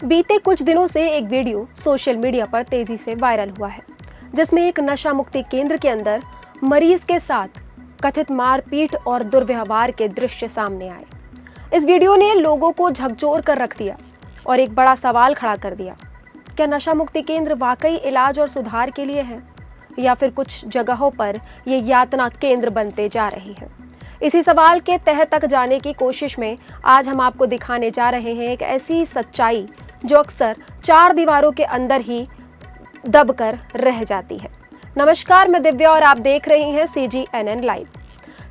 बीते कुछ दिनों से एक वीडियो सोशल मीडिया पर तेजी से वायरल हुआ है, जिसमें एक नशा मुक्ति केंद्र के अंदर मरीज के साथ कथित मारपीट और दुर्व्यवहार के दृश्य सामने आए। इस वीडियो ने लोगों को झकझोर कर रख दिया और एक बड़ा सवाल खड़ा कर दिया। क्या नशा मुक्ति केंद्र वाकई इलाज और सुधार के लिए है, या फिर कुछ जगहों पर ये यातना केंद्र बनते जा रही है? इसी सवाल के तह तक जाने की कोशिश में आज हम आपको दिखाने जा रहे हैं एक ऐसी सच्चाई जो अक्सर चार दीवारों के अंदर ही दबकर रह जाती है। नमस्कार, मैं दिव्या और आप देख रहे हैं CGNN लाइव।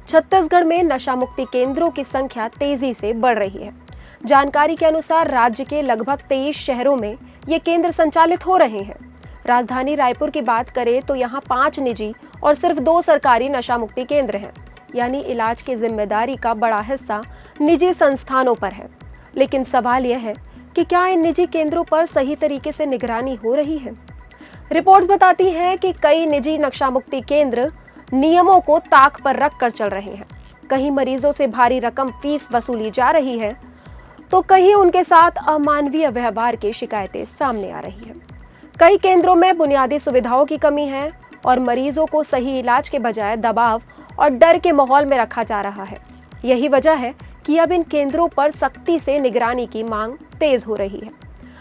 छत्तीसगढ़ में नशा मुक्ति केंद्रों की संख्या तेजी से बढ़ रही है। जानकारी के अनुसार राज्य के लगभग 23 शहरों में ये केंद्र संचालित हो रहे हैं। राजधानी रायपुर की बात करें तो यहाँ 5 निजी और सिर्फ 2 सरकारी नशा मुक्ति केंद्र हैं, यानी इलाज की जिम्मेदारी का बड़ा हिस्सा निजी संस्थानों पर है। लेकिन सवाल यह है कि क्या इन निजी केंद्रों पर सही तरीके से निगरानी हो रही है? रिपोर्ट्स बताती हैं कि कई निजी नशा मुक्ति केंद्र नियमों को ताक पर रख कर चल रहे हैं। कहीं मरीजों से भारी रकम फीस वसूली जा रही है, तो कहीं उनके साथ अमानवीय व्यवहार की शिकायतें सामने आ रही है। कई केंद्रों में बुनियादी सुविधाओं की कमी है और मरीजों को सही इलाज के बजाय दबाव और डर के माहौल में रखा जा रहा है। यही वजह है कि अब इन केंद्रों पर सख्ती से निगरानी की मांग तेज हो रही है।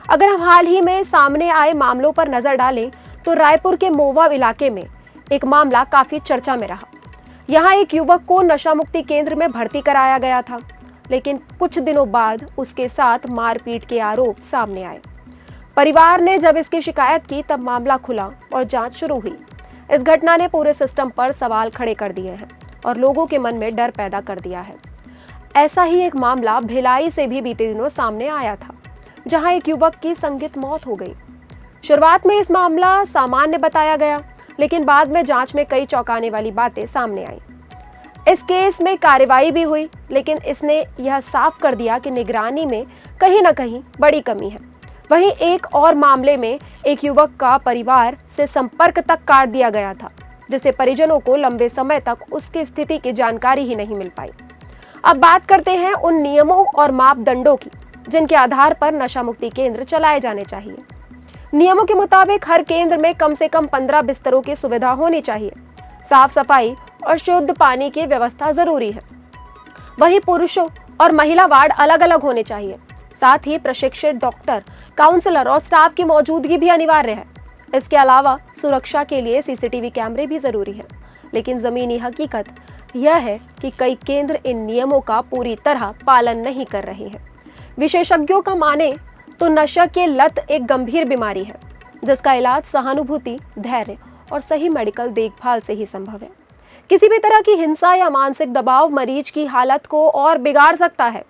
अगर हम हाल ही में सामने आए मामलों पर नजर डालें तो रायपुर के मोवा इलाके में एक मामला काफी चर्चा में रहा। यहाँ एक युवक को नशा मुक्ति केंद्र में भर्ती कराया गया था, लेकिन कुछ दिनों बाद उसके साथ मारपीट के आरोप सामने आए। परिवार ने जब इसकी शिकायत की तब मामला खुला और जांच शुरू हुई। इस घटना ने पूरे सिस्टम पर सवाल खड़े कर दिए हैं और लोगों के मन में डर पैदा कर दिया है। ऐसा ही एक मामला भिलाई से भी बीते दिनों सामने आया था, जहां एक युवक की संदिग्ध मौत हो गई। शुरुआत में इस मामला सामान्य बताया गया, लेकिन बाद में जांच में कई चौंकाने वाली बातें सामने आईं। इस केस में कार्रवाई भी हुई, लेकिन इसने यह साफ कर दिया कि निगरानी में कहीं न कहीं बड़ी कमी है। वहीं एक और मामले में एक युवक का परिवार से संपर्क तक काट दिया गया था, जिससे परिजनों को लंबे समय तक उसकी स्थिति की जानकारी ही नहीं मिल पाई। अब बात करते हैं उन नियमों और मापदंडों की जिनके आधार पर नशा मुक्ति केंद्र चलाए जाने चाहिए। नियमों के मुताबिक हर केंद्र में कम से कम 15 बिस्तरों की सुविधा होनी चाहिए। साफ सफाई और शुद्ध पानी की व्यवस्था जरूरी है। वहीं पुरुषों और महिला वार्ड अलग अलग होने चाहिए। साथ ही प्रशिक्षित डॉक्टर, काउंसलर और स्टाफ की मौजूदगी भी अनिवार्य है। इसके अलावा सुरक्षा के लिए CCTV कैमरे भी जरूरी है। लेकिन जमीनी हकीकत यह है कि कई केंद्र इन नियमों का पूरी तरह पालन नहीं कर रहे हैं। विशेषज्ञों का माने तो नशा के लत एक गंभीर बीमारी है, जिसका इलाज सहानुभूति, धैर्य और सही मेडिकल देखभाल से ही संभव है। किसी भी तरह की हिंसा या मानसिक दबाव मरीज की हालत को और बिगाड़ सकता है।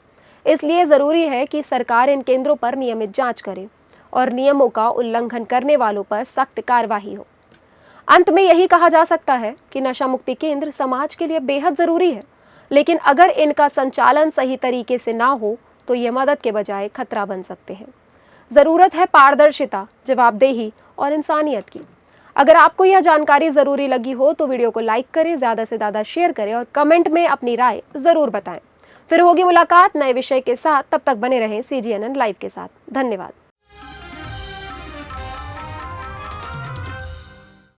इसलिए जरूरी है कि सरकार इन केंद्रों पर नियमित जांच करे और नियमों का उल्लंघन करने वालों पर सख्त कार्रवाई हो। अंत में यही कहा जा सकता है कि नशा मुक्ति केंद्र समाज के लिए बेहद जरूरी है, लेकिन अगर इनका संचालन सही तरीके से ना हो तो ये मदद के बजाय खतरा बन सकते हैं। जरूरत है पारदर्शिता, जवाबदेही और इंसानियत की। अगर आपको यह जानकारी जरूरी लगी हो तो वीडियो को लाइक करें, ज्यादा से ज्यादा शेयर करें और कमेंट में अपनी राय जरूर बताएं। फिर होगी मुलाकात नए विषय के साथ। तब तक बने रहें CGNN लाइव के साथ। धन्यवाद।